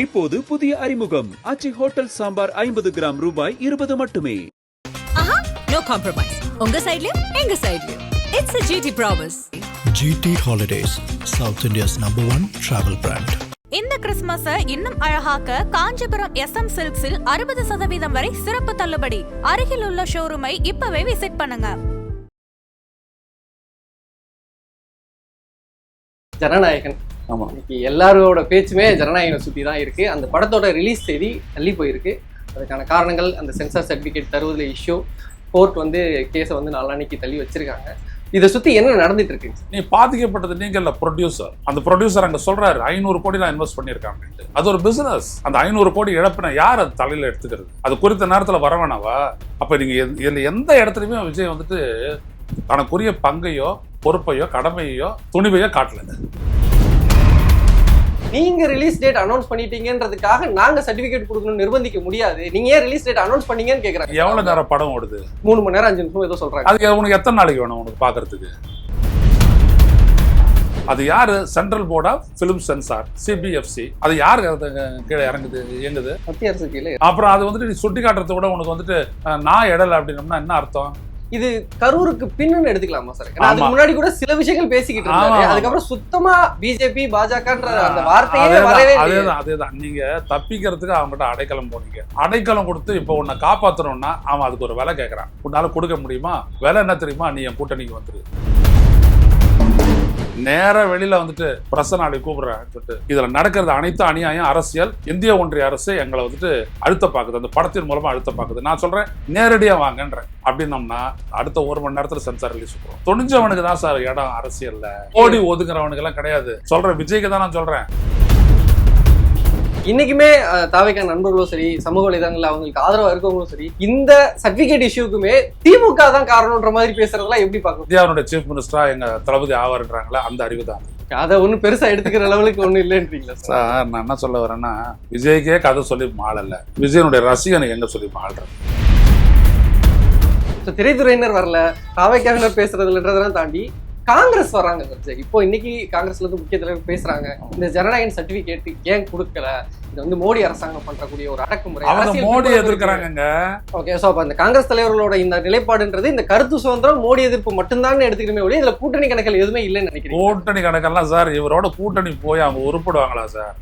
இப்போது புதிய அறிமுகம் ஆச்சி ஹோட்டல் சாம்பார் 50 கிராம் ரூபாய் 20 மட்டுமே. No compromise. உங்க சைடுலயும் எங்க சைடுலயும். It's a GT promise. GT Holidays, South India's #1 travel brand. இந்த கிறிஸ்மஸை இன்னும் அழகாக்க காஞ்சிபுரம் SM சில்க்ஸில் 60% வரை சிறப்பு தள்ளுபடி. அருகில் உள்ள ஷோரூமை இப்பவே விசிட் பண்ணுங்க. ஜனநாயகன். ஆமா, இன்னைக்கு எல்லாரோட பேச்சுமே ஜனநாயகனை சுற்றி தான் இருக்கு. அந்த படத்தோட ரிலீஸ் தேதி தள்ளி போயிருக்கு. அதுக்கான காரணங்கள் அந்த சென்சார் சர்டிஃபிகேட் தருவதில் இஷ்யூ, கோர்ட் வந்து கேஸை வந்து நாளான்னைக்கு தள்ளி வச்சிருக்காங்க. இதை சுற்றி என்ன நடந்துட்டு இருக்கு? நீ பாதிக்கப்பட்டது நீங்க இல்ல, ப்ரொடியூசர். அந்த ப்ரொடியூசர் அங்க சொல்றாரு 500 கோடி நான் இன்வெஸ்ட் பண்ணியிருக்காங்க. அது ஒரு பிசினஸ். அந்த 500 கோடி இழப்பின யார் அது தலையில எடுத்துக்கிறது? அது குறித்த நேரத்தில் வர வேணாவா? அப்ப நீங்க இதுல எந்த இடத்துலயுமே விஜய் வந்துட்டு தனக்குரிய பங்கையோ பொறுப்பையோ கடமையோ துணிவையோ காட்டல. நீங்க ரிலீஸ் டேட் அனௌன்ஸ் பண்ணிட்டீங்கன்றதுக்காக நாங்க சர்டிபிகேட் கொடுக்கணும்னு நிர்பந்திக்க முடியாது. நீங்க ஏன் ரிலீஸ் டேட் அனௌன்ஸ் பண்ணீங்கன்னு கேக்குறாங்க. எவ்வளவு நேரம் படம் ஓடுது? 3 மணி நேரம் 5 நிமிஷம் ஏதோ சொல்றாங்க. அதுக்கு உனக்கு எத்தனை நாளைக்கு வேணும் உனக்கு பாக்குறதுக்கு? அது யாரு? Central board of film censor, CBFC. அது யாரு கீழே இறங்குது, இயங்குது? மத்திய அரசு கீழே. அப்புறம் அது வந்துட்டு நீ சுட்டி காட்டுறத விட உனக்கு வந்துட்டு நான் இடல அப்படின்னோம்னா என்ன அர்த்தம்? இது கரூருக்கு பின்னு எடுத்துக்கலாமா சார்? அதுக்கு முன்னாடி கூட சில விஷயங்கள் பேசிக்கிட்டு இருந்தாங்க. அதுக்கப்புறம் சுத்தமா பிஜேபி பாஜகன்ற அந்த வார்த்தையே வரவே இல்லை. அதேதான். நீங்க தப்பிக்கிறதுக்கு அவங்ககிட்ட அடைக்கலம் போனீங்க. அடைக்கலம் கொடுத்து இப்ப உன்னை காப்பாத்தணும்னா அவன் அதுக்கு ஒரு விலை கேட்கறான். உன்னால கொடுக்க முடியுமா? விலை என்ன தெரியுமா? நீ என் கூட்டணிக்கு வந்துரு. நேர வெளியில வந்துட்டு பிரச நாளை கூப்பிடுறேன். இதுல நடக்கிறது அனைத்து அநியாயம் அரசியல். இந்திய ஒன்றிய அரசு எங்களை வந்துட்டு அழுத்த பாக்குது, அந்த படத்தின் மூலமா அழுத்த பாக்குது. நான் சொல்றேன் நேரடியா வாங்கன்றேன். அப்படின்னம்னா அடுத்த 1 மணி நேரத்துல சென்சார் ரிலீஸ் பண்ணுவோம். துணிஞ்சவனுக்கு தான் சார் இடம் அரசியல்ல. ஓடி ஒதுங்குறவனுக்கு எல்லாம் கிடையாது. சொல்றேன், விஜய்க்கு தான் நான் சொல்றேன். இன்னைக்குமே தாவேக்கா நண்பர்களும் சரி, சமூக வலைதளங்கள்ல அவங்களுக்கு ஆதரவா இருக்கவங்களும் சரி, இந்த சர்டிபிகேட் இஷ்யூக்குமே திமுக தான் காரணம்ன்ற மாதிரி பேசுறதெல்லாம் எப்படி பார்க்கணும்? இந்தியாவுடைய சீஃப் மினிஸ்டரா எங்க தளபதி ஆவாருன்றாங்களா, அந்த அறிவு தான். அதை ஒன்னும் பெருசா எடுத்துக்கிற லெவலுக்கு ஒன்னும் இல்லைன்றீங்களா சார்? நான் என்ன சொல்ல வரேன்னா, விஜய்க்கே கதை சொல்லி மாளல, விஜயனுடைய ரசிகனுக்கு எங்க சொல்லி மாள்றேன். திரைத்துறையினர் வரல, தாவேக்காவினர் பேசுறதுன்றதெல்லாம் தாண்டி காங்கிரஸ் வராங்க. இப்போ இன்னைக்கு காங்கிரஸ்ல இருந்து முக்கிய தலைவர் பேசுறாங்க. இந்த ஜனநாயகன் சர்டிபிகேட் ஏன் கொடுக்கல? இது வந்து மோடி அரசாங்கம் பண்றக்கூடிய ஒரு அடக்குமுறை. மோடி எதிர்க்கிறாங்க. ஓகே, சோ அப்ப அந்த காங்கிரஸ் தலைவர்களோட இந்த நிலைப்பாடுன்றது இந்த கருத்து சுதந்திரம், மோடி எதிர்ப்பு மட்டும்தான் எடுத்துக்கணுமே ஒழிய இதுல கூட்டணி கணக்கில் எதுவுமே இல்லைன்னு நினைக்கிறேன். கூட்டணி கணக்கெல்லாம் சார், இவரோட கூட்டணி போய் அவங்க உருப்படுவாங்களா சார்?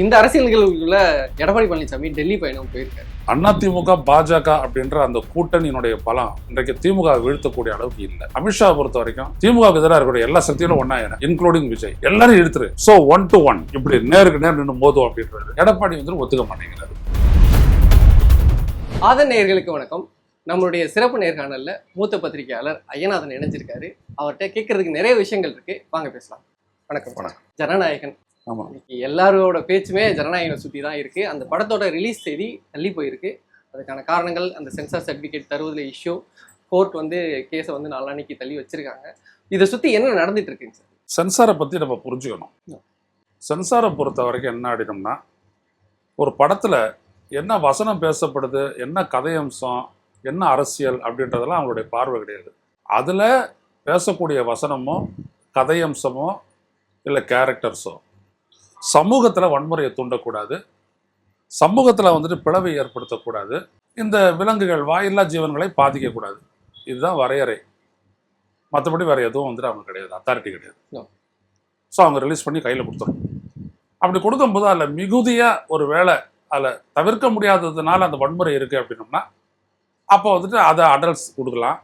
இந்த அரசியல் நிகழ்வுக்குள்ள எடப்பாடி பழனிசாமி டெல்லி பயணம் போயிருக்காரு. அதிமுக பாஜக அப்படின்ற அந்த கூட்டணியினுடைய பலம் இன்றைக்கு திமுக வீழ்த்தக்கூடிய அளவுக்கு இல்லை. அமித்ஷா பொறுத்த வரைக்கும் திமுக எதிராக இருக்கக்கூடிய எல்லா சக்தியிலும் ஒன்னா, இன்க்ளூடிங் விஜய், எல்லாரும் இழுத்துரு. சோ 1 to 1 இப்படி நேருக்கு நேர் நின்று போதும் அப்படின்றது எடப்பாடி வந்து ஒத்துக்க மாட்டேங்கிறாரு. ஆதன் நேயர்களுக்கு வணக்கம். நம்மளுடைய சிறப்பு நேர்காணல்ல மூத்த பத்திரிகையாளர் ஐயநாதன் இணைஞ்சிருக்காரு. அவர்கிட்ட கேட்கறதுக்கு நிறைய விஷயங்கள் இருக்கு, வாங்க பேசலாம். வணக்கம். வணக்கம். ஜனநாயகன். ஆமா, இன்னைக்கு எல்லாரோட பேச்சுமே ஜனநாயகனை சுற்றி தான் இருக்கு. அந்த படத்தோட ரிலீஸ் தேதி தள்ளி போயிருக்கு. அதுக்கான காரணங்கள் அந்த சென்சார் சர்டிஃபிகேட் தருவதில் இஷ்யூ, கோர்ட் வந்து கேஸை வந்து நாளான்னைக்கு தள்ளி வச்சிருக்காங்க. இதை சுற்றி என்ன நடந்துட்டு இருக்குங்க சார்? சென்சாரை பற்றி நம்ம புரிஞ்சுக்கணும். சென்சாரை பொறுத்த வரைக்கும் என்ன ஆடினோம்னா, ஒரு படத்தில் என்ன வசனம் பேசப்படுது, என்ன கதையம்சம், என்ன அரசியல் அப்படின்றதெல்லாம் அவங்களுடைய பார்வை கிடையாது. அதில் பேசக்கூடிய வசனமோ கதையம்சமோ இல்லை கேரக்டர்ஸோ சமூகத்தில் வன்முறையை தூண்டக்கூடாது, சமூகத்தில் வந்துட்டு பிளவை ஏற்படுத்தக்கூடாது, இந்த விலங்குகள் வாயில்லா ஜீவன்களை பாதிக்கக்கூடாது. இதுதான் வரையறை. மற்றபடி வேறு எதுவும் வந்துட்டு அவங்க கிடையாது, அத்தாரிட்டி கிடையாது. ஸோ அவங்க ரிலீஸ் பண்ணி கையில் கொடுத்துரும். அப்படி கொடுக்கும்போது அதில் மிகுதியாக ஒரு வேளை அதில் தவிர்க்க முடியாததுனால அந்த வன்முறை இருக்குது அப்படின்னோம்னா அப்போ வந்துட்டு அதை அடல்ட்ஸ் கொடுக்கலாம்.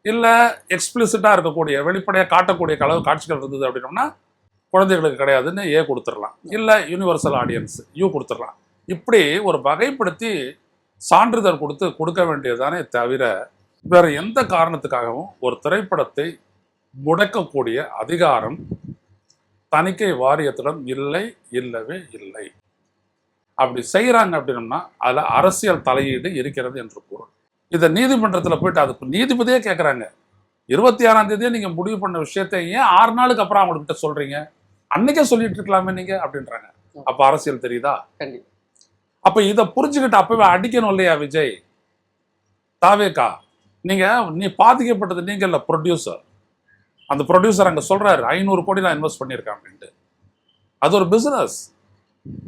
இல்லை எக்ஸ்பிளிசிட்டாக இருக்கக்கூடிய வெளிப்படையாக காட்டக்கூடிய காட்சிகள் இருந்தது அப்படின்னோம்னா குழந்தைகளுக்கு கிடையாதுன்னு கொடுத்துடலாம். இல்லை யூனிவர்சல் ஆடியன்ஸ் கொடுத்துடலாம். இப்படி ஒரு வகைப்படுத்தி சான்றிதழ் கொடுக்க வேண்டியதானே தவிர வேற எந்த காரணத்துக்காகவும் ஒரு திரைப்படத்தை முடக்கக்கூடிய அதிகாரம் தணிக்கை வாரியத்திடம் இல்லவே இல்லை. அப்படி செய்யறாங்க அப்படின்னோம்னா அதுல அரசியல் தலையீடு இருக்கிறது என்று பொருள். இதை நீதிமன்றத்தில் போயிட்டு அதுக்கு நீதிபதியே கேட்குறாங்க, 26ஆம் தேதியே நீங்க முடிவு பண்ண விஷயத்தை ஏன் 6 நாளுக்கு அப்புறம் அவங்ககிட்ட சொல்றீங்க? அன்னைக்கே சொல்லிட்டு இருக்கலாமே நீங்க அப்படின்றாங்க. அப்ப அரசியல் தெரியுதா? அப்ப இதை புரிஞ்சுக்கிட்டு அப்பவே அடிக்கணும் இல்லையா விஜய்? தாவேக்கா நீ பாதிக்கப்பட்டது நீங்க இல்ல, ப்ரொடியூசர். அந்த ப்ரொடியூசர் அங்க சொல்றாரு 500 கோடி நான் இன்வெஸ்ட் பண்ணியிருக்கேன் அப்படின்ட்டு. அது ஒரு பிசினஸ்.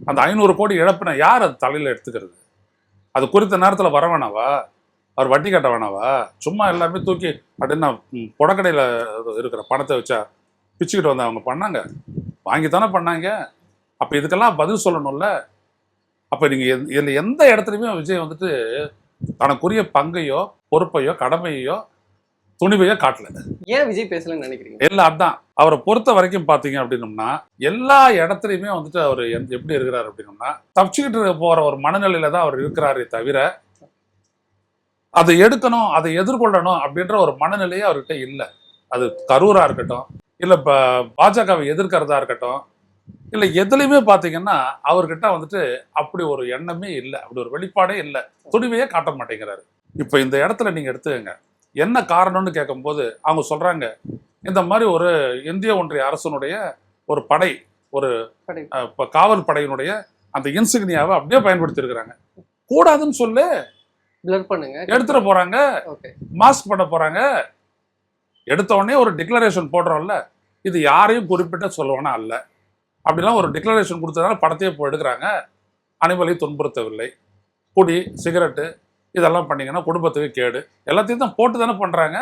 அந்த 500 கோடி இழப்பின யார் அது தலையில எடுத்துக்கிறது? அது குறித்த நேரத்தில் வர வேணாவா? அவர் வட்டி கட்ட வேணாவா? சும்மா எல்லாமே தூக்கி அப்படின்னா புடக்கடையில் இருக்கிற பணத்தை வச்சா பிச்சுக்கிட்டு வந்து அவங்க பண்ணாங்க, வாங்கித்தானே பண்ணாங்க. அப்போ இதுக்கெல்லாம் பதில் சொல்லணும்ல. அப்போ நீங்கள் இதில் எந்த இடத்துலையுமே விஜய் வந்துட்டு தனக்குரிய பங்கையோ பொறுப்பையோ கடமையோ துணிவையோ காட்டல. ஏன் விஜய் பேசலன்னு நினைக்கிறீங்க? இல்லை, அதுதான் அவரை பொறுத்த வரைக்கும் பார்த்தீங்க அப்படின்னம்னா எல்லா இடத்துலையுமே வந்துட்டு அவர் எப்படி இருக்கிறார் அப்படின்னம்னா தப்பிச்சுக்கிட்டு போகிற ஒரு மனநிலையில தான் அவர் இருக்கிறாரே தவிர அதை எடுக்கணும், அதை எதிர்கொள்ளணும் அப்படின்ற ஒரு மனநிலையே அவர்கிட்ட இல்லை. அது கரூரா இருக்கட்டும், இல்லை இப்போ பாஜகவை எதிர்க்கிறதா இருக்கட்டும், இல்லை எதுலையுமே பார்த்தீங்கன்னா அவர்கிட்ட வந்துட்டு அப்படி ஒரு எண்ணமே இல்லை, அப்படி ஒரு வெளிப்பாடே இல்லை, துணிவையே காட்ட மாட்டேங்கிறாரு. இப்போ இந்த இடத்துல நீங்கள் எடுத்துக்கங்க, என்ன காரணம்னு கேட்கும்போது அவங்க சொல்றாங்க, இந்த மாதிரி ஒரு இந்திய ஒன்றிய அரசனுடைய ஒரு படை, ஒரு காவல் படையினுடைய அந்த இன்சிக்னியாவை அப்படியே பயன்படுத்தி இருக்கிறாங்க. கூடாதுன்னு சொல்லு, எடுத்துட போறாங்க, மாஸ்க் பண்ண போறாங்க. எடுத்த உடனே ஒரு டிக்ளரேஷன் போடுறோம்ல, இது யாரையும் குறிப்பிட்ட சொல்லுவானா அல்ல. அப்படிலாம் ஒரு டிக்ளரேஷன் கொடுத்ததால படத்தையே போய் எடுக்கிறாங்க. அனிமலை துன்புறுத்தவில்லை, குடி சிகரெட்டு இதெல்லாம் பண்ணீங்கன்னா குடும்பத்துக்கு கேடு, எல்லாத்தையும் தான் போட்டு தானே பண்றாங்க.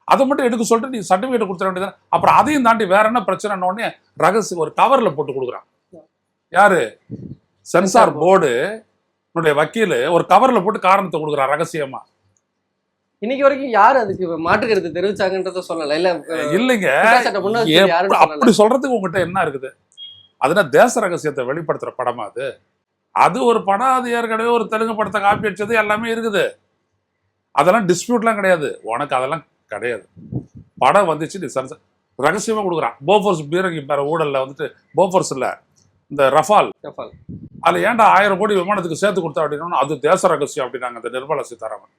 அதை மட்டும் எடுக்க சொல்லிட்டு நீ சர்டிஃபிகேட் கொடுத்துட வேண்டியது. அப்புறம் அதையும் தாண்டி வேற என்ன பிரச்சனை உடனே ரகசியம் ஒரு கவர்ல போட்டு கொடுக்குறான். யாரு? சென்சார் போர்டு வக்கீல் ஒரு கவர்ல போட்டு காரணத்தை கொடுக்குறான் ரகசியமா. இன்னைக்கு வரைக்கும் யாரு அதுக்கு மாற்று கருத்து தெரிவிச்சாங்கன்றத சொல்லல. இல்லைங்க, அப்படி சொல்றதுக்கு உங்ககிட்ட என்ன இருக்குது? அதுனா தேச ரகசியத்தை வெளிப்படுத்துற படமா அது? அது ஒரு படம், அது ஏற்கனவே ஒரு தெலுங்கு படத்தை காப்பி அடிச்சது எல்லாமே இருக்குது. அதெல்லாம் டிஸ்பியூட்லாம் கிடையாது, உனக்கு அதெல்லாம் கிடையாது. படம் வந்துச்சு, நீ ரகசியமா கொடுக்குறான். போஃபோர்ஸ் பீரங்கி பேர ஊழல்ல வந்துட்டு, போஃபோர்ஸ் இல்ல, இந்த ரஃபால், அதுல ஏன்டா 1000 கோடி விமானத்துக்கு சேர்த்து கொடுத்தா அப்படின்னா அது தேச ரகசியம் அப்படின்னாங்க அந்த நிர்மலா சீதாராமன்.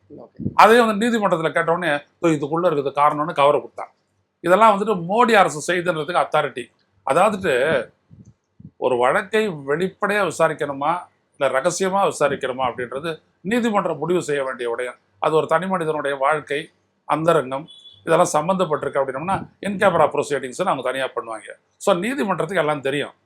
அதே வந்து நீதிமன்றத்தில் கேட்டவுடனே இதுக்குள்ள இருக்குது காரணம்னு கவரை கொடுத்தான். இதெல்லாம் வந்துட்டு மோடி அரசு செய்துன்றதுக்கு அத்தாரிட்டி. அதாவது ஒரு வழக்கை வெளிப்படையா விசாரிக்கணுமா இல்லை ரகசியமா விசாரிக்கணுமா அப்படின்றது நீதிமன்றம் முடிவு செய்ய வேண்டிய உடைய. அது ஒரு தனி மனிதனுடைய வாழ்க்கை, அந்தரங்கம், இதெல்லாம் சம்மந்தப்பட்டிருக்கு அப்படின்னோம்னா இன் கேமரா ப்ரொசீடிங்ஸ் அவங்க தனியாக பண்ணுவாங்க. ஸோ நீதிமன்றத்துக்கு எல்லாம் தெரியும்.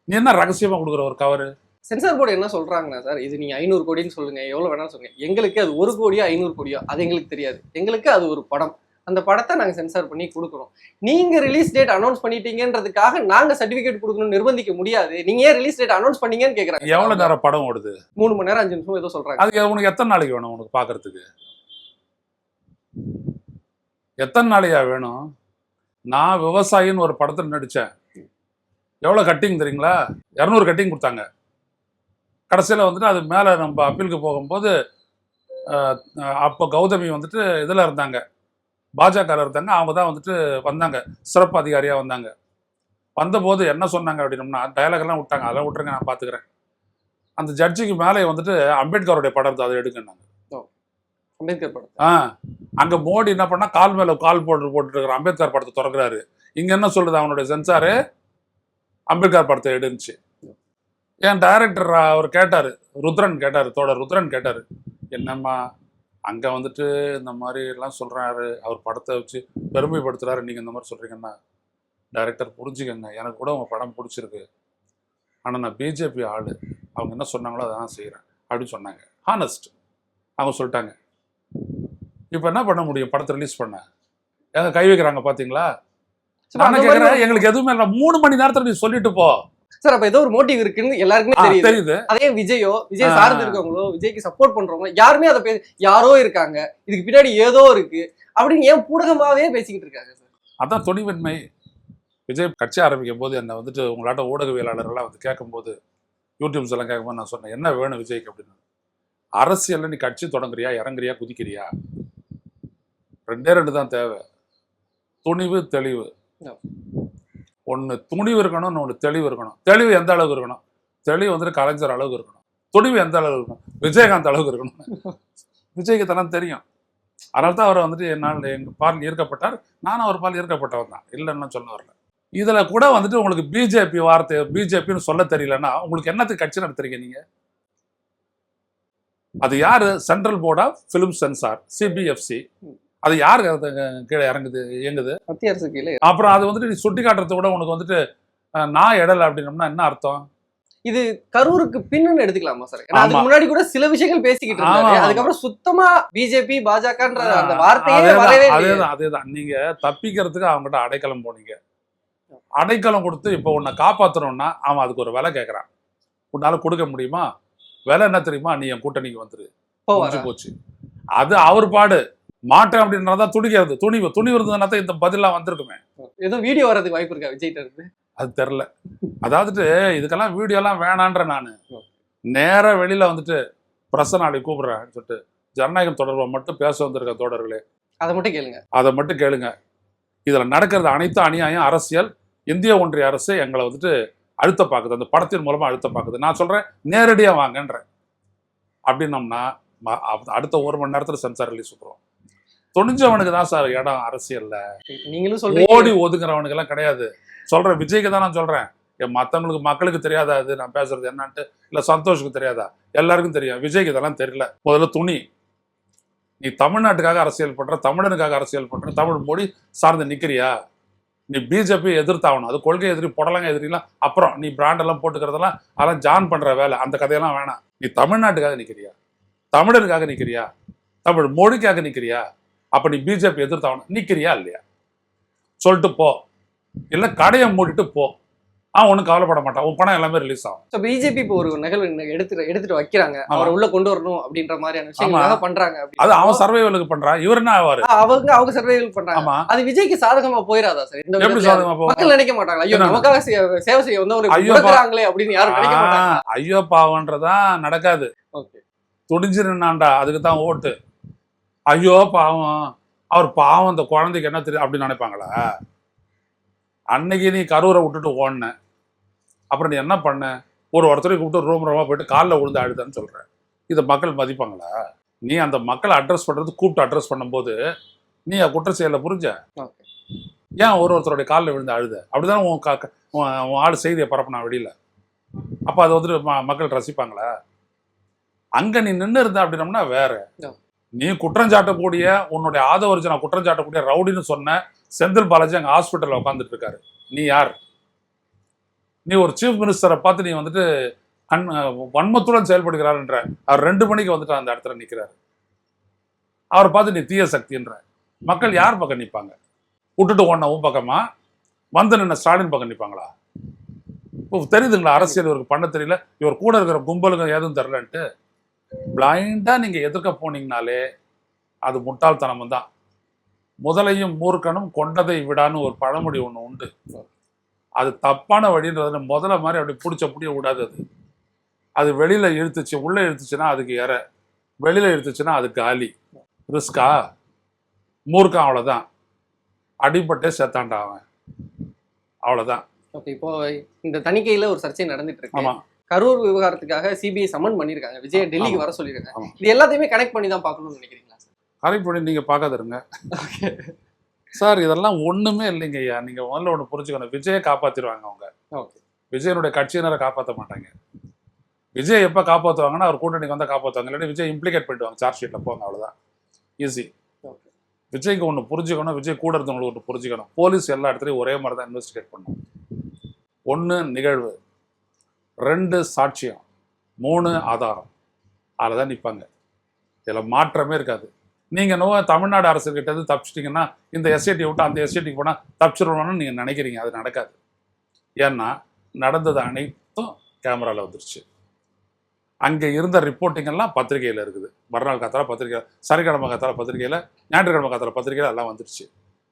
நீ என்ன ரகசியமா கொடுக்குற ஒரு கவரு? சென்சார் போர்டு என்ன சொல்றாங்கன்னா, சார் இது நீங்க 500 கோடின்னு சொல்லுங்க, எவ்வளவு வேணாலும் சொல்லுங்க, எங்களுக்கு அது 1 கோடியோ 500 கோடியோ அது எங்களுக்கு தெரியாது, எங்களுக்கு அது ஒரு படம், அந்த படத்தை நாங்க சென்சார் பண்ணி கொடுக்குறோம். நீங்க ரிலீஸ் டேட் அனௌன்ஸ் பண்ணிட்டீங்கன்றதுக்காக நாங்க சர்டிபிகேட் கொடுக்கணும்னு நிர்பந்திக்க முடியாது. நீங்க ஏன் ரிலீஸ் டேட் அனௌன்ஸ் பண்ணீங்கன்னு கேக்குறாங்க. எவ்வளவு நேரம் படம் ஓடுது? 3 மணி நேரம் 5 நிமிஷம் ஏதோ சொல்றாங்க. அது உனக்கு எத்தனை நாளைக்கு வேணும்? உனக்கு பாக்குறதுக்கு எத்தனை நாளையா வேணும்? நான் விவசாயின்னு ஒரு படத்தில் நடிச்சேன். எவ்வளவு கட்டிங் தெரியுங்களா? 200 கட்டிங் கொடுத்தாங்க. கடைசியில் வந்துட்டு அது மேலே நம்ம அப்பீலுக்கு போகும்போது அப்போ கௌதமி வந்துட்டு இதில் இருந்தாங்க, பாஜக இருந்தாங்க. அவங்க தான் வந்துட்டு வந்தாங்க, சிறப்பு அதிகாரியாக வந்தாங்க. வந்தபோது என்ன சொன்னாங்க அப்படின்னம்னா, டயலாக்லாம் விட்டாங்க, அதெல்லாம் விட்டுருங்க நான் பார்த்துக்கிறேன். அந்த ஜட்ஜிக்கு மேலே வந்துட்டு அம்பேத்கருடைய படம் அதை எடுக்கணும். அம்பேத்கர் படம் அங்கே மோடி என்ன பண்ணா, கால் மேலே கால் போட்டுருக்கிற அம்பேத்கர் படத்தை திறக்கிறாரு. இங்கே என்ன சொல்லுது அவனுடைய சென்சாரு? அம்பேத்கர் படத்தை எடுந்துச்சு. என் டைரக்டர் அவர் கேட்டார், ருத்ரன் கேட்டார், தோழர் ருத்ரன் கேட்டார், என்னம்மா அங்கே வந்துட்டு இந்த மாதிரி எல்லாம் சொல்கிறாரு, அவர் படத்தை வச்சு பெருமைப்படுத்துகிறாரு, நீங்கள் இந்த மாதிரி சொல்கிறீங்கன்னா, டைரக்டர் புரிஞ்சுக்கங்க, எனக்கு கூட உங்கள் படம் பிடிச்சிருக்கு, ஆனால் நான் பிஜேபி ஆள், அவங்க என்ன சொன்னாங்களோ அதான் செய்கிறேன் அப்படின்னு சொன்னாங்க. ஹானஸ்ட் அவங்க சொல்லிட்டாங்க. இப்போ என்ன பண்ண முடியும்? படத்தை ரிலீஸ் பண்ண எங்க கை வைக்கிறாங்க பார்த்தீங்களா? நான் கேட்குறேன், எங்களுக்கு எதுவுமே இல்லை, 3 மணி நேரத்தில் நீ சொல்லிட்டு போ சார். அப்ப ஏதோ ஒரு மோட்டிவ் இருக்குன்னு எல்லாருக்குமே தெரியுது. அதே விஜய் சார்ந்து இருக்கவங்களோ, விஜய்க்கு சப்போர்ட் பண்றவங்களோ யாருமே அதை யாரோ இருக்காங்க, இதுக்கு பின்னாடி ஏதோ இருக்கு அப்படின்னு ஏன் பூடகமாவே பேசிக்கிட்டு இருக்காங்க சார்? அதான் துணிவின்மை. விஜய் கட்சி ஆரம்பிக்கும் போது என்னை வந்துட்டு உங்களாட்ட ஊடகவியலாளர்கள்லாம் வந்து கேட்கும்போது, யூடியூப்ஸ் எல்லாம் கேட்கும்போது நான் சொன்னேன், என்ன வேணும் விஜய்க்கு அப்படின்னு. அரசியல்ல நீ கட்சி தொடங்குறியா, இறங்குறியா, குதிக்கிறியா, 2 தான் தேவை, துணிவு தெளிவு. ஒன்று துணிவு இருக்கணும், இன்னொன்று தெளிவு இருக்கணும். தெளிவு எந்த அளவுக்கு இருக்கணும்? தெளிவு வந்துட்டு கலைஞர் அளவுக்கு இருக்கணும். துணிவு எந்த அளவுக்கு இருக்கணும்? விஜயகாந்த் அளவுக்கு இருக்கணும். விஜய்க்கு தனம் தெரியும். அதனால தான் அவர் வந்துட்டு என்னால் எங்கள் பால் ஈர்க்கப்பட்டார், நானும் அவர் பால் ஈர்க்கப்பட்டவர் தான், இல்லைன்னு சொல்ல வரல. இதில் கூட வந்துட்டு உங்களுக்கு பிஜேபி வார்த்தை பிஜேபின்னு சொல்ல தெரியலன்னா உங்களுக்கு என்னத்துக்கு கட்சி நடத்துறீங்க நீங்க? அது யாரு? Central board of film censor, CBFC. அது யாருக்கு கீழே இறங்குது, இயங்குது? மத்திய அரசு கீழே. அப்புறம் அது வந்துட்டு நீ சுட்டி காட்டுறத விட உனக்கு வந்துட்டு நான் இடல அப்படின்னோம்னா என்ன அர்த்தம்? இது கரூருக்கு பின்னு எடுத்துக்கலாமா சார்? ஏன்னா அதுக்கு ஆமா. முன்னாடி கூட சில விஷயங்கள் பேசிக்கிட்டு இருந்தாரு. ஆமா, ஆமா. அதுக்கப்புறம் சுத்தமா பிஜேபி பாஜகன்ற அந்த வார்த்தையே வரவே இல்லையே. அதேதான் நீங்க தப்பிக்கிறதுக்கு அவங்ககிட்ட அடைக்கலம் போனீங்க. அடைக்கலம் கொடுத்து இப்போ உன்னை காப்பாற்றணும்னா அவன் அதுக்கு ஒரு விலை கேட்கறான். உன்னால கொடுக்க முடியுமா? விலை என்ன தெரியுமா? நீ என் கூட்டணிக்கு வந்துரு, முடிஞ்சு போச்சு. அது அவர் பாடு. மாட்டேன் அப்படின்றதா துணிக்கிறது. துணிவு இருந்ததுன்னா தான் இந்த பதிலாம் வந்திருக்குமே. ஏதோ வீடியோ வர்றதுக்கு வாய்ப்பு இருக்கா விஜய்கிட்ட இருந்து? அது தெரில. அதாவது இதுக்கெல்லாம் வீடியோலாம் வேணான்ற நான் நேராக வெளியில வந்துட்டு பிரச நாளைக்கு கூப்பிடுறேன் சொல்லிட்டு ஜனநாயகம் தொடர்பை மட்டும் பேச வந்திருக்க தோழர்களே, அதை மட்டும் கேளுங்க. அதை மட்டும் கேளுங்க. இதில் நடக்கிறது அனைத்து அநியாயம் அரசியல். இந்திய ஒன்றிய அரசு எங்களை வந்துட்டு அழுத்த பார்க்குது, அந்த படத்தின் மூலமா அழுத்த பார்க்குது. நான் சொல்றேன் நேரடியாக வாங்கன்றேன். அப்படின்னோம்னா அடுத்த 1 மணி நேரத்தில் சென்சார் ரிலீஸ் பண்ணுறோம். துணிஞ்சவனுக்கு தான் சார் இடம் அரசியல்ல. நீங்களும் சொல்றீங்க. ஓடி ஒதுங்குறவனுக்கு எல்லாம் கிடையாது. சொல்றேன், விஜய்க்கு தான் நான் சொல்றேன். மற்றவங்களுக்கு மக்களுக்கு தெரியாதா அது நான் பேசுறது என்னன்ட்டு? இல்லை சந்தோஷுக்கு தெரியாதா? எல்லாருக்கும் தெரியும். விஜய்க்கு இதெல்லாம் தெரியல. முதல்ல துணி. நீ தமிழ்நாட்டுக்காக அரசியல் பண்ற, தமிழனுக்காக அரசியல் பண்ற, தமிழ் மொழி சார்ந்து நிக்கிறியா? நீ பிஜேபி எதிர்த்தாகணும். அது கொள்கை எதிரி, புடலங்க எதிரிலாம் அப்புறம். நீ பிராண்ட் எல்லாம் போட்டுக்கிறதெல்லாம் அதெல்லாம் ஜான் பண்ற வேலை. அந்த கதையெல்லாம் வேணாம். நீ தமிழ்நாட்டுக்காக நிக்கிறியா? தமிழனுக்காக நிக்கிறியா? தமிழ் மொழிக்காக நிக்கிறியா? அப்ப நீ பிஜேபி எதிர்த்தாகணும். நிக்கிறியா இல்லையா? சொல்லிட்டு போ. இல்ல கடையை மூடிட்டு போ. ஒன்றும் கவலைப்பட மாட்டான். உன் பணம் எல்லாமே ரிலீஸ் ஆகும். பிஜேபி இப்போ ஒரு நிகழ்வு எடுத்துட்டு வைக்கிறாங்க. அவரை உள்ள கொண்டு வரணும் அப்படின்ற மாதிரியான விஷயங்கள் பண்றாங்க. அது அவன் சர்வைவலுக்கு பண்றான். இவர் என்ன ஆவாரு? அவங்க சர்வைவல் பண்றாங்க. அது விஜய்க்கு சாதகமா போயிராதா சார்? எப்படி சாதகமா போகும்? மக்கள் நினைக்க மாட்டாங்க, ஐயோ நமக்காக சேவை செய்ய வந்தவங்க கொடுக்குறாங்களே அப்படின்னு யாரும் நினைக்க மாட்டாங்க. ஐயோ பாவம்ன்றதான் நடக்காது. துணிஞ்சிருந்தாண்டா, அதுக்கு தான் ஓட்டு. ஐயோ பாவம், அவர் பாவம், அந்த குழந்தைக்கு என்ன தெரியும் அப்படின்னு நினைப்பாங்களா? அன்னைக்கு நீ கரூரை விட்டுட்டு ஓடின, அப்புறம் நீ என்ன பண்ண? ஒருத்தரை கூப்பிட்டு ரூமா போயிட்டு காலில் விழுந்து அழுதான்னு சொல்ற. இதை மக்கள் மதிப்பாங்களா? நீ அந்த மக்களை அட்ரஸ் பண்றது, கூப்பிட்டு அட்ரஸ் பண்ணும்போது நீ குற்ற செயலை புரிஞ்ச? ஏன் ஒருத்தருடைய காலில் விழுந்து அழுத? அப்படிதான் உன் ஆள் செய்தியை பரப்புனா வெளியில. அப்ப அதை வந்துட்டு மக்கள் ரசிப்பாங்களா? அங்க நீ நின்று இருந்த அப்படின்னம்னா வேற. நீ குற்றஞ்சாட்டக்கூடிய, உன்னுடைய ஆதவர்ஜனா குற்றஞ்சாட்டக்கூடிய ரவுடின்னு சொன்ன செந்தில் பாலாஜி அங்கே ஹாஸ்பிட்டலில் உட்காந்துட்டு இருக்காரு. நீ யார்? நீ ஒரு சீஃப் மினிஸ்டரை பார்த்து நீ வந்துட்டு வன்மத்துடன் செயல்படுகிறாருன்ற. அவர் 2 மணிக்கு வந்துட்டு அந்த இடத்துல நிற்கிறாரு. அவரை பார்த்து நீ தீய சக்தின்ற. மக்கள் யார் பக்கம் நிற்பாங்க? விட்டுட்டு ஓடனவும் பக்கமா, வந்து நின்ன ஸ்டாலின் பக்கம் நிற்பாங்களா? இப்போ தெரியுதுங்களா அரசியல் இவருக்கு பண்ண தெரியல, இவர் கூட இருக்கிற கும்பலுக்கு எதுவும் தெரிலன்ட்டு. பிளைண்டா நீங்க எதிர்க்க போனீங்கனாலே அது முட்டாள்தனம் தான். முதலையும் மூர்க்கனும் கொண்டதை விடான்னு ஒரு பழமொழி ஒண்ணு உண்டு. அது தப்பான வழின்றது. முதல்ல மாதிரி அப்படி பிடிச்ச விடாது. அது வெளியில இழுத்துச்சு, உள்ள இழுத்துச்சுன்னா அதுக்கு இற, வெளியில இழுத்துச்சுன்னா அது காலி. ரிஸ்கா? மூர்க்கம் அவ்வளவுதான். அடிபட்டே செத்தாண்டா அவன், அவ்வளவுதான். இப்போ இந்த தணிக்கையில ஒரு சர்ச்சை நடந்துட்டு இருக்கு. ஆமா, கரூர் விவகாரத்துக்காக சிபிஐ சம்மன் பண்ணிருக்காங்க. விஜய் டெல்லிக்கு வர சொல்லிருக்காங்க. இது எல்லாத்தையுமே கனெக்ட் பண்ணி தான் பார்க்கணும்னு நினைக்கிறீங்களா? கனெக்ட் பண்ணி நீங்க பார்க்காத இருங்க சார். இதெல்லாம் ஒண்ணுமே இல்லைங்க ஐயா. நீங்க முதல்ல ஒண்ணு புரிஞ்சுக்கணும். விஜயை காப்பாத்திடுவாங்க அவங்க. விஜயனுடைய கட்சியினரை காப்பாற்ற மாட்டாங்க. விஜய் எப்ப காப்பாற்றுவாங்கன்னா அவர் கூட்டணிக்கு வந்தா காப்பாற்றுவாங்க. இல்லாட்டி விஜய் இம்ப்ளிகேட் பண்ணிடுவாங்க, சார்ஜ் ஷீட்ல போங்க, அவ்வளவுதான். ஈஸி. விஜய்க்கு ஒண்ணு புரிஞ்சுக்கணும், விஜய் கூட இருந்தவங்களுக்கு ஒன்று புரிஞ்சுக்கணும். போலீஸ் எல்லா இடத்துலையும் ஒரே மாதிரி தான் இன்வெஸ்டிகேட் பண்ணும். 1 நிகழ்வு, 2 சாட்சியம், 3 ஆதாரம். அதில் தான் நிற்பாங்க. இதில் மாற்றமே இருக்காது. நீங்கள் என்னவோ தமிழ்நாடு அரசுகிட்ட இருந்து தப்பிச்சிட்டிங்கன்னா இந்த எஸ்ஐடி விட்டு அந்த எஸ்ஐடிக்கு போனால் தப்பிச்சிடணும்னு நீங்கள் நினைக்கிறீங்க. அது நடக்காது. ஏன்னா நடந்தது அனைத்தும் கேமராவில் வந்துருச்சு. அங்கே இருந்த ரிப்போர்ட்டிங் எல்லாம் பத்திரிகையில் இருக்குது. மறுநாள் காத்தால பத்திரிகையில், சனிக்கிழமை காத்தால பத்திரிகையில், ஞாயிற்றுக்கிழமை காத்தால பத்திரிகையில் எல்லாம் வந்துருச்சு.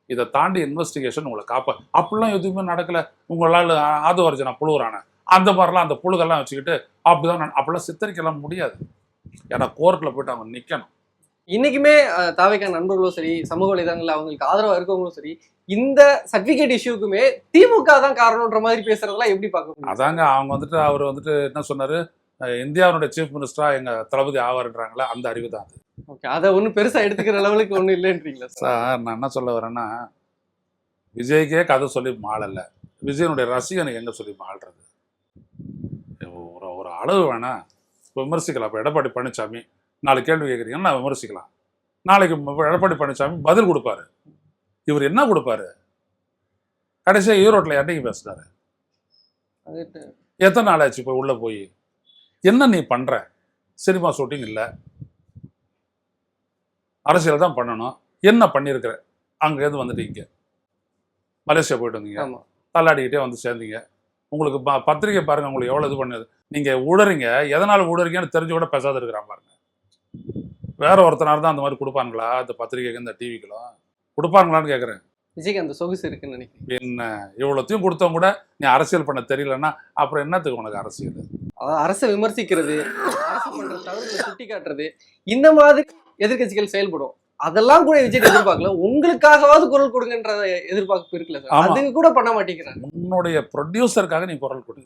இதை தாண்டி இன்வெஸ்டிகேஷன் உங்களை அப்படிலாம் எதுவுமே நடக்கலை, உங்களால் ஆதவர்ஜனா புழுவுறான அந்த மாதிரிலாம் அந்த புழுகெல்லாம் வச்சுக்கிட்டு அப்படிதான் அப்படிலாம் சித்தரிக்கலாம் முடியாது. ஏன்னா கோர்ட்டில் போயிட்டு அவங்க நிற்கணும். இன்னைக்குமே தாவேக்கா நண்பர்களும் சரி, சமூக வலைதளங்கள் அவங்களுக்கு ஆதரவாக இருக்கவங்களும் சரி, இந்த சர்டிஃபிகேட் இஷ்யூக்குமே திமுக தான் காரணம்ன்ற மாதிரி பேசுறதெல்லாம் எப்படி பார்க்க முடியும்? அதாங்க அவங்க வந்துட்டு அவர் வந்துட்டு என்ன சொன்னாரு, இந்தியாவுடைய சீஃப் மினிஸ்டரா எங்க தளபதி ஆவாருன்றாங்களா, அந்த அறிவு தான் அது. ஓகே, அதை ஒன்றும் பெருசா எடுத்துக்கிற லெவலுக்கு ஒன்றும் இல்லைன்றீங்களா சார்? நான் என்ன சொல்ல வரேன்னா, விஜய்க்கே கதை சொல்லி மாளல, விஜயனுடைய ரசிகனுக்கு எங்க சொல்லி மாள்றது? ஒரு அளவு வேணா விமர்சிக்கலாம். இப்போ எடப்பாடி பழனிசாமி 4 கேள்வி கேட்குறீங்கன்னா நான் விமர்சிக்கலாம். நாளைக்கு எடப்பாடி பழனிசாமி பதில் கொடுப்பாரு. இவர் என்ன கொடுப்பாரு? கடைசியாக ஈரோட்டில் என்னைக்கு பேசுனாரு? அது எத்தனை நாள் ஆச்சு இப்போ உள்ள போய்? என்ன நீ பண்ற? சினிமா ஷூட்டிங் இல்லை, அரசியல் தான் பண்ணணும். என்ன பண்ணியிருக்கிற? அங்கேருந்து வந்துட்டு இங்கே மலேசியா போயிட்டு வந்தீங்க, ஆமா தள்ளாடிக்கிட்டே வந்து சேர்ந்தீங்க. உங்களுக்கு பத்திரிக்கை பாருங்க, உங்களுக்கு எவ்வளோ இது பண்ணுது. நீங்க ஊடுறீங்க, எதனால ஊடுறீங்கன்னு தெரிஞ்சு கூட பேசாத இருக்கிறான் பாருங்க. வேற ஒருத்தனார் தான் அந்த மாதிரி கொடுப்பாங்களா இந்த பத்திரிகைக்கு இந்த டிவிக்கெல்லாம் கொடுப்பாங்களான்னு கேட்குறேன். விஜய்க்கு அந்த சொகுசு இருக்குன்னு நினைக்கிறேன். என்ன இவ்வளோத்தையும் கொடுத்தவங்க கூட நீ அரசியல் பண்ண தெரியலன்னா அப்புறம் என்னத்துக்கு உனக்கு அரசியல்? அதாவது அரசை விமர்சிக்கிறது, அரசு பண்ற தவறுகளை சுட்டி காட்டுறது, இந்த மாதிரி எதிர்க்கட்சிகள் செயல்படும். அதெல்லாம் கூட விஜய் எதிர்பார்க்கல. உங்களுக்காகவாவது குரல் கொடுங்கன்ற எதிர்பார்ப்பு இருக்குல்ல சார், ஆமா. அது கூட பண்ண மாட்டேங்கிறாங்க. உன்னுடைய ப்ரொடியூசருக்காக நீ குரல் கொடு.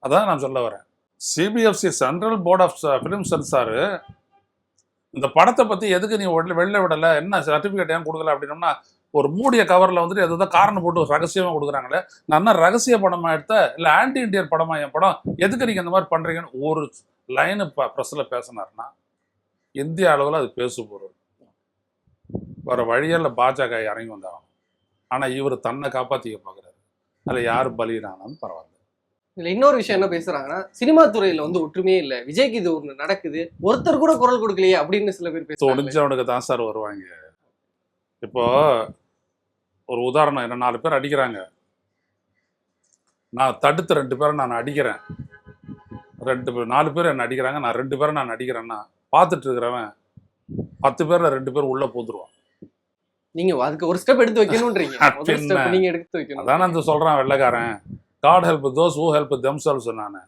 அதான் நான் சொல்ல வரேன். CBFC central board of film censor இந்த படத்தை பத்தி எதுக்கு நீ வெளில விடலை, என்ன சர்டிஃபிகேட் ஏன் கொடுக்கல அப்படின்னோம்னா, ஒரு மூடிய கவரில் வந்துட்டு எதுதான் காரணம் போட்டு ரகசியமாக கொடுக்குறாங்களே. நான் என்ன ரகசிய படமா எடுத்த இல்லை ஆன்டி இண்டியன் படமா என் படம், எதுக்கு நீங்கள் இந்த மாதிரி பண்ணுறீங்கன்னு ஒரு லைனு ப்ரெஸ்ஸில் பேசினார்னா இந்திய அளவில் அது பேசு பொருள். வர வழியில் பாஜக இறங்கி வந்தாங்க. ஆனால் இவர் தன்னை காப்பாற்றிக்க பார்க்குறாரு. அதில் யார் பலியினாலும் பரவாயில்ல. இதுல இன்னொரு விஷயம் என்ன பேசுறாங்கன்னா, சினிமா துறையில வந்து ஒற்றுமையே இல்லை, விஜய்க்கு இது ஒண்ணு நடக்குது, ஒருத்தர் கூட குரல் கொடுக்கலையே அப்படின்னு சில பேர் பேசுறாங்க. துணிஞ்சவனுக்கு தான் சார் வருவாங்க. இப்போ ஒரு உதாரணம், என்ன 4 பேர் அடிக்கிறாங்க, நான் தடுத்து 2 பேரை நான் அடிக்கிறேன், 4 பேர் என்ன அடிக்கிறாங்க, நான் 2 பேரை நான் அடிக்கிறேன்னா பார்த்துட்டு இருக்கிறவன் 10 பேர்ல 2 பேர் உள்ள போந்துருவான். நீங்க அதுக்கு ஒரு ஸ்டெப் எடுத்து வைக்கணும்ன்றீங்க. முதல் ஸ்டெப் நீங்க எடுத்து வைக்கணும். அதான அந்த சொல்றான் வெள்ளைக்காரன், God help those who help themselves. நான்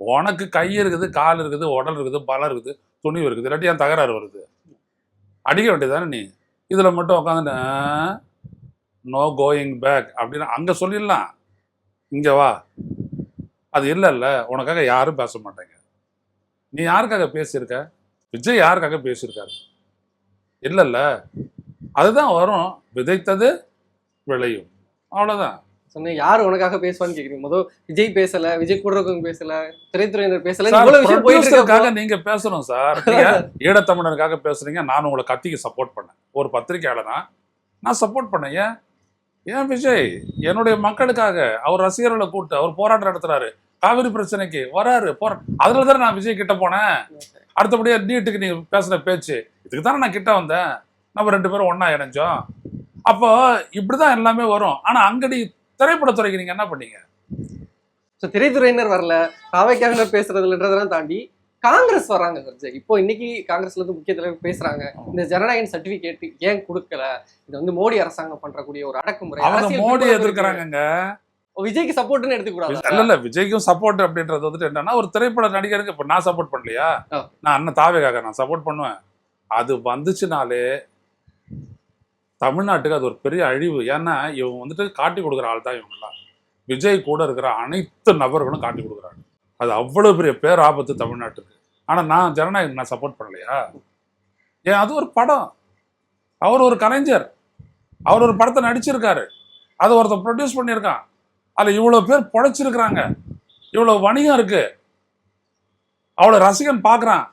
உனக்கு கை இருக்குது, கால் இருக்குது, உடல் இருக்குது, பலம் இருக்குது, துணிவு இருக்குது, இல்லாட்டி என் தகராறு வருது, அடிக்க வேண்டியதானே நீ. இதில் மட்டும் உட்காந்துட்டு நோ கோயிங் பேக் அப்படின்னு அங்கே சொல்லிடலாம், இங்கே வா. அது இல்லைல்ல, உனக்காக யாரும் பேச மாட்டாங்க. நீ யாருக்காக பேசியிருக்க? விஜய் யாருக்காக பேசியிருக்காரு? இல்லைல்ல, அதுதான் வரும். விதைத்தது விளையும், அவ்வளோதான். சொன்ன யார் உனக்காக பேசுவான்னு கேக்குறீங்க. முதல் விஜய் பேசல, விஜய் கூட இருக்கவங்க பேசல, திரைத்துறையினர் பேசல, சார், இவ்வளவு விஷயம் போயிட்டு ப்ரொடியூசருக்காக இருக்கு. நீங்க பேசணும் சார். நீங்க ஈழத்தமிழனுக்காக பேசுறீங்க, நான் உங்களை கத்திக்கு சப்போர்ட் பண்ணேன். ஒரு பத்திரிகையாளனா நான் சப்போர்ட் பண்ணேன். ஏன் விஜய் என்னுடைய மக்களுக்காக அவர் ரசிகர்களை கூப்பிட்டு அவர் போராட்டம் நடத்துறாரு, காவிரி பிரச்சனைக்கு வராரு, அதனால தானே நான் விஜய் கிட்ட போனேன். அடுத்தபடியா நீட்டுக்கு நீங்க பேசுன பேச்சு, இதுக்கு தானே நான் கிட்ட வந்தேன். நம்ம 2 பேரும் ஒன்னா இணைஞ்சோம். அப்போ இப்படிதான் எல்லாமே வரும். ஆனா அங்கடி திரைப்படத்துறைக்கு நீங்க என்ன பண்ணீங்க? திரைத்துறையினர் வரல, காவைக்காவினர் பேசுறதுன்றதெல்லாம் தாண்டி காங்கிரஸ் வர்றாங்க சார். இப்போ இன்னைக்கு காங்கிரஸ்ல இருந்து முக்கிய தலைவர் பேசுறாங்க, இந்த ஜனநாயக சர்டிபிகேட் ஏன் கொடுக்கல, இது வந்து மோடி அரசாங்கம் பண்றக்கூடிய ஒரு அடக்குமுறை. அவங்க மோடி எதிர்க்கிறாங்க, விஜய்க்கு சப்போர்ட்னு எடுத்துக்கூடாது. இல்ல விஜய்க்கும் சப்போர்ட் அப்படின்றது வந்துட்டு என்னன்னா, ஒரு திரைப்பட நடிகருக்கு இப்ப நான் சப்போர்ட் பண்ணலையா, நான் அண்ணன் தாவேக்காக நான் சப்போர்ட் பண்ணுவேன். அது வந்துச்சுனாலே தமிழ்நாட்டுக்கு அது ஒரு பெரிய அழிவு. ஏன்னா இவங்க வந்துட்டு காட்டி கொடுக்குற ஆள் தான் இவங்கெல்லாம். விஜய் கூட இருக்கிற அனைத்து நபர்களும் காட்டி கொடுக்குறாங்க. அது அவ்வளவு பெரிய பேர் ஆபத்து தமிழ்நாட்டுக்கு. ஆனா நான் ஜனநாயகம் நான் சப்போர்ட் பண்ணலையா? ஏன் அது ஒரு படம், அவர் ஒரு கலைஞர், அவர் ஒரு படத்தை நடிச்சிருக்காரு, அதை ஒருத்தர் ப்ரொடியூஸ் பண்ணியிருக்கான், அதில் இவ்வளோ பேர் பொழைச்சிருக்கிறாங்க, இவ்வளோ வணிகம் இருக்கு, அவ்வளோ ரசிகன் பார்க்குறான்.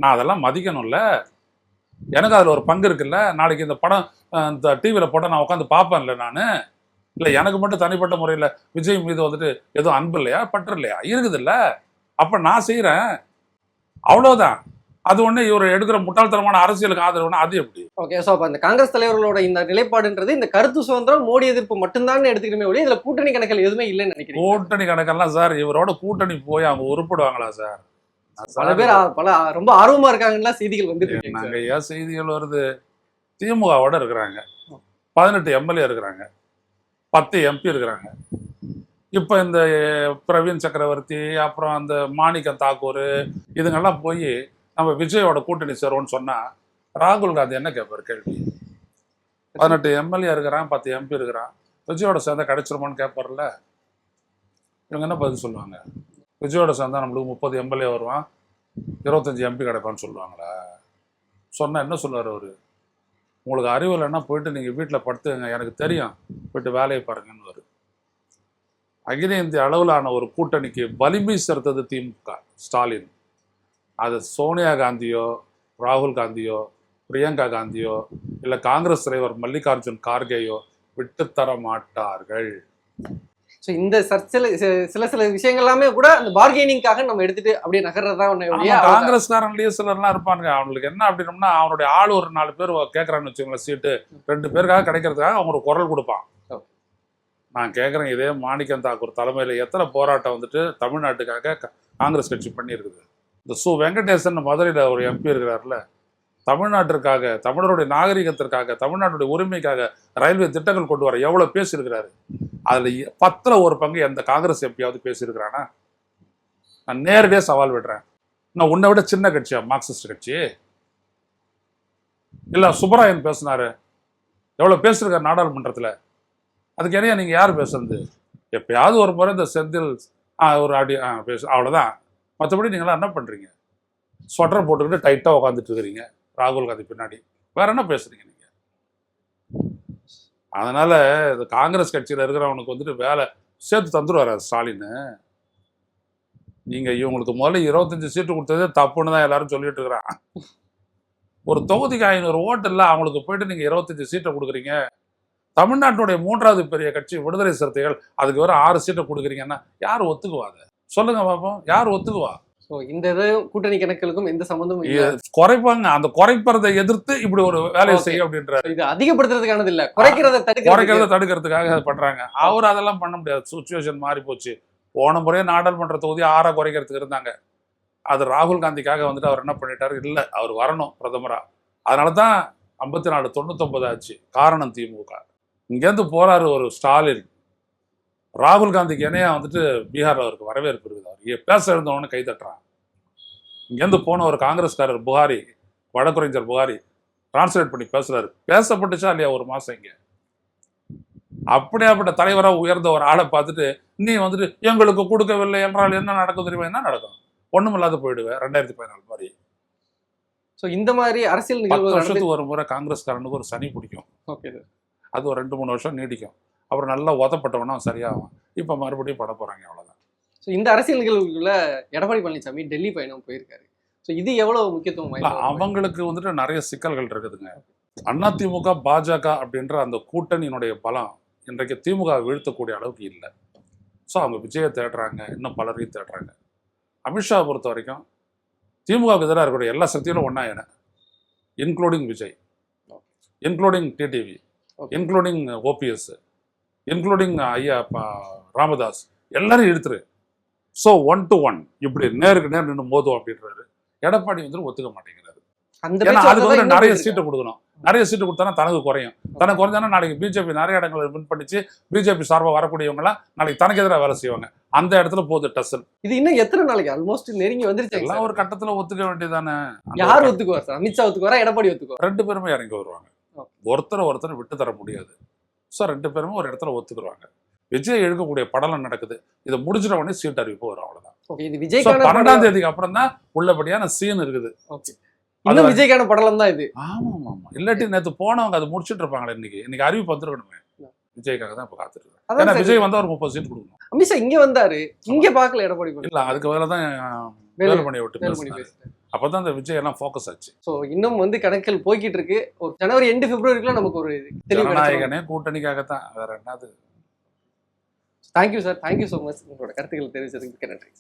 நான் அதெல்லாம் மதிக்கணும்ல, எனக்கு அதில் ஒரு பங்கு இருக்குல்ல. நாளைக்கு இந்த படம் இந்த டிவியில் போட்டால் நான் உட்காந்து பார்ப்பேன்ல. நான் இல்லை எனக்கு மட்டும் தனிப்பட்ட முறையில் விஜய் மீது வந்துட்டு எதுவும் அன்பு இல்லையா, பற்று இல்லையா, இருக்குது இல்லை. அப்போ நான் செய்கிறேன், அவ்வளோதான். அது ஒன்று இவர் எடுக்கிற முட்டாள்தனமான அரசியலுக்கு ஆதரவுனா அது எப்படி? ஓகே, ஸோ அப்போ அந்த காங்கிரஸ் தலைவர்களோட இந்த நிலைப்பாடுன்றது இந்த கருத்து சுதந்திரம், மோடி எதிர்ப்பு மட்டும்தான் எடுத்துக்கணுமே ஒழிய இதில் கூட்டணி கணக்கில் எதுவுமே இல்லைன்னு நினைக்கிறேன். கூட்டணி கணக்கெல்லாம் சார், இவரோட கூட்டணி போய் அவங்க உருப்படுவாங்களா சார்? பல பேர் ரொம்ப ஆர்வமா இருக்காங்கன்னா செய்திகள் வந்துட்டு நாங்க ஏன் செய்திகள் வருது? திமுகவோட இருக்கிறாங்க, 18 எம்எல்ஏ இருக்கிறாங்க, 10 எம்பி இருக்கிறாங்க. இப்போ இந்த பிரவீன் சக்கரவர்த்தி, அப்புறம் அந்த மாணிக்கம் தாக்கூர், இதுங்கெல்லாம் போய் நம்ம விஜயோட கூட்டணி சேருவோம்னு சொன்னா ராகுல் காந்தி என்ன கேட்பாரு கேள்வி? 18 எம்எல்ஏ இருக்கிறான், 10 எம்பி இருக்கிறான், விஜயோட சேர்ந்தா கிடைச்சிருமோன்னு கேட்பார்ல. இவங்க என்ன பதில் சொல்லுவாங்க? விஜயோட சேர்ந்தா நம்மளுக்கு 30 எம்எல்ஏ வருவான், 25 எம்பி கிடைப்பான்னு சொல்லுவாங்களா? சொன்னா என்ன சொல்லுவார் அவரு? உங்களுக்கு அறிவு இல்லைன்னா போயிட்டு நீங்கள் வீட்டில் படுத்துங்க, எனக்கு தெரியும், போயிட்டு வேலையை பாருங்கன்னு வரும். அகில இந்திய அளவிலான ஒரு கூட்டணிக்கு வலிமை சேர்த்தது திமுக, ஸ்டாலின். அது சோனியா காந்தியோ, ராகுல் காந்தியோ, பிரியங்கா காந்தியோ, இல்லை காங்கிரஸ் தலைவர் மல்லிகார்ஜுன் கார்கேயோ விட்டுத்தர மாட்டார்கள். ஸோ இந்த சில விஷயங்கள் எல்லாமே கூட அந்த பார்கெனிங்காக நம்ம எடுத்துட்டு அப்படியே நகர்றதா ஒண்ணு. காங்கிரஸ்காரன்லயே சிலர்லாம் இருப்பானுங்க. அவங்களுக்கு என்ன அப்படின்னம்னா அவனுடைய ஆள் ஒரு 4 பேர் கேட்கறான்னு வச்சுக்கோங்களேன், சீட்டு 2 பேருக்காக கிடைக்கிறதுக்காக அவங்க ஒரு குரல் கொடுப்பான். நான் கேட்குறேன், இதே மாணிக்கம் தாக்கூர் தலைமையில் எத்தனை போராட்டம் வந்துட்டு தமிழ்நாட்டுக்காக காங்கிரஸ் கட்சி பண்ணியிருக்குது. இந்த சு வெங்கடேசன் மதுரையில் ஒரு எம்பி இருக்கிறார்ல, தமிழ்நாட்டிற்காக, தமிழருடைய நாகரிகத்திற்காக, தமிழ்நாட்டுடைய உரிமைக்காக ரயில்வே திட்டங்கள் கொண்டு வர எவ்வளோ பேசியிருக்கிறாரு. அதில் 10ல் 1 பங்கு எந்த காங்கிரஸ் எம்பியாவது பேசியிருக்கிறானா? நான் நேரடியாக சவால் விடுறேன். நான் உன்னை விட சின்ன கட்சியா மார்க்சிஸ்ட் கட்சி? இல்லை சுப்பராயன் பேசினாரு, எவ்வளோ பேசியிருக்காரு நாடாளுமன்றத்தில். அதுக்கு என்ன நீங்கள் யார் பேசுறது? எப்பயாவது ஒரு முறை இந்த செந்தில் ஒரு அடி பேசு, அவ்வளோதான். மற்றபடி நீங்களாம் என்ன பண்ணுறீங்க? ஸ்வெட்டர் போட்டுக்கிட்டு டைட்டாக உட்காந்துட்டு இருக்கிறீங்க ராகுல் காந்தி பின்னாடி. வேற என்ன பேசுறீங்க நீங்கள்? அதனால இந்த காங்கிரஸ் கட்சியில் இருக்கிறவனுக்கு வந்துட்டு வேலை சேர்த்து தந்துடுவார் ஸ்டாலின். நீங்கள் இவங்களுக்கு முதல்ல 25 சீட்டு கொடுத்ததே தப்புன்னு தான் எல்லாரும் சொல்லிட்டு இருக்கிறான். ஒரு தொகுதிக்கு 500 ஓட்டு இல்லை, அவங்களுக்கு போயிட்டு நீங்கள் 25 சீட்டை கொடுக்குறீங்க. தமிழ்நாட்டுடைய 3வது பெரிய கட்சி விடுதலை சிறுத்தைகள், அதுக்கு வேற 6 சீட்டை கொடுக்குறீங்கன்னா யார் ஒத்துக்குவாங்க? சொல்லுங்க பாப்போம், யார் ஒத்துக்குவா? ஸோ இந்த கூட்டணி கணக்குகளுக்கும் எந்த சம்பந்தமும் குறைப்பாங்க. அந்த குறைப்பறதை எதிர்த்து இப்படி ஒரு வேலையை செய்ய அப்படின்றாரு. இது அதிகப்படுத்துறதுக்கானது இல்ல, குறைக்கிறத தடுக்கிறதுக்காக அதை பண்றாங்க. அவர் அதெல்லாம் பண்ண முடியாது. சுச்சுவேஷன் மாறி போச்சு. போன முறையே நாடாளுமன்ற தொகுதி 6 குறைக்கிறதுக்கு இருந்தாங்க. அது ராகுல் காந்திக்காக வந்துட்டு அவர் என்ன பண்ணிட்டாரு, இல்லை அவர் வரணும் பிரதமரா. அதனால தான் 54 99 ஆச்சு. காரணம் திமுக. இங்கேருந்து போறாரு ஒரு ஸ்டாலின். ராகுல் காந்திக்கு இணையா வந்துட்டு பீகார்ல அவருக்கு வரவேற்பு இருக்குது. அவர் பேச இருந்தவொன்னு கை தட்டுறான். இங்கேருந்து போன ஒரு காங்கிரஸ்காரர் புகாரி, வழக்குரைஞர் புகாரி டிரான்ஸ்லேட் பண்ணி பேசுறாரு. பேசப்பட்டுச்சா இல்லையா ஒரு மாசம் இங்க? அப்படியாப்பட்ட தலைவராக உயர்ந்த ஒரு ஆளை பார்த்துட்டு நீ வந்துட்டு எங்களுக்கு கொடுக்கவில்லை என்றால் என்ன நடக்கும் தெரியுமா? என்ன நடக்கும்? ஒண்ணுமில்லாத போயிடுவேன் 2014 மாதிரி. ஸோ இந்த மாதிரி அரசியல் 10 வருஷத்துக்கு ஒரு முறை காங்கிரஸ்காரனுக்கு ஒரு சனி பிடிக்கும். ஓகே, அது ஒரு 2-3 வருஷம் நீடிக்கும். அப்புறம் நல்லா உதப்பட்டவனா சரியாகும். இப்போ மறுபடியும் பட போறாங்க, அவ்வளோதான். ஸோ இந்த அரசியல் நிகழ்வுக்குள்ள எடப்பாடி பழனிசாமி டெல்லி பயணம் போயிருக்காரு. ஸோ இது எவ்வளவு முக்கியத்துவம்? அவங்களுக்கு வந்துட்டு நிறைய சிக்கல்கள் இருக்குதுங்க. அதிமுக பாஜக அப்படின்ற அந்த கூட்டணியினுடைய பலம் இன்றைக்கு திமுக வீழ்த்தக்கூடிய அளவுக்கு இல்லை. ஸோ அவங்க விஜயை தேடுறாங்க, இன்னும் பலரையும் தேடுறாங்க. அமித்ஷா பொறுத்த வரைக்கும் திமுகவுக்கு எதிராக இருக்கக்கூடிய எல்லா சக்திகளும் ஒன்றா என, including Vijay, including TTV, including OPS, including ஐயா ராமதாஸ், எல்லாரும் இழுத்துரு. ஸோ 1 to 1 இப்படி நேருக்கு நேர் நின்று மோதும் அப்படின்றாரு. எடப்பாடி வந்து ஒத்துக்க மாட்டேங்கிறாரு. ஏன்னா அதுக்கு வந்து நிறைய சீட்டை கொடுக்கணும். நிறைய சீட்டு கொடுத்தானா தனக்கு குறையும். தனக்கு குறைஞ்சானா நாளைக்கு பிஜேபி நிறைய இடங்களை வின் பண்ணிச்சு, பிஜேபி சார்பாக வரக்கூடியவங்களாம் நாளைக்கு தனக்கு எதிராக வேலை செய்வாங்க. அந்த இடத்துல போகுது டசல். இது இன்னும் எத்தனை நாளைக்கு ஆல்மோஸ்ட் நெருங்கி வந்துருச்சு. எல்லாம் ஒரு கட்டத்துல ஒத்துக்க வேண்டியதானே. யார் ஒத்துக்குவார் சார்? அமித்ஷா ஒத்துக்குவாரா, எடப்பாடி ஒத்துக்குவார்? 2 பேருமே இறங்கி வருவாங்க. ஒருத்தர் விட்டு தர முடியாது. ஸோ 2 பேருமே ஒரு இடத்துல ஒத்துக்குருவாங்க. விஜய் எழுக்கக்கூடிய படலம் நடக்குது. இதை முடிச்சிட உடனே சீட் அறிவிப்பு வரும், அவ்வளவுதான். இது விஜய் 12ஆம் தேதிக்கு அப்புறம் தான் உள்ளபடியான சீன் இருக்குது. இன்னும் விஜய்க்கான படலம் தான் இது. ஆமா ஆமா ஆமா. இல்லாட்டி நேற்று போனவங்க அதை முடிச்சுட்டு இருப்பாங்களே. இன்னைக்கு அறிவிப்பு வந்துருக்கணுமே. விஜய்க்காக தான் இப்ப காத்துட்டு இருக்கேன். ஏன்னா விஜய் வந்தா ஒரு 30 சீட் கொடுக்கணும். அமித்ஷா இங்க வந்தாரு, இங்க பாக்கல எடப்பாடி. இல்ல அதுக்கு வேலை தான் வேலுமணி விட்டு அப்பதான் அந்த விஜய் எல்லாம் ஃபோக்கஸ் ஆச்சு. ஸோ இன்னும் வந்து கணக்குகள் போய்கிட்டு இருக்கு. ஒரு ஜனவரி எண்டு பிப்ரவரிக்குள்ள நமக்கு ஒரு ஜனநாயகனே கூட்டணிக்காகத்தான், வேற என்னது. Thank you sir, thank you so much. உங்களோட கருத்துக்கள் தெரிவிச்சதுக்கு நன்றி.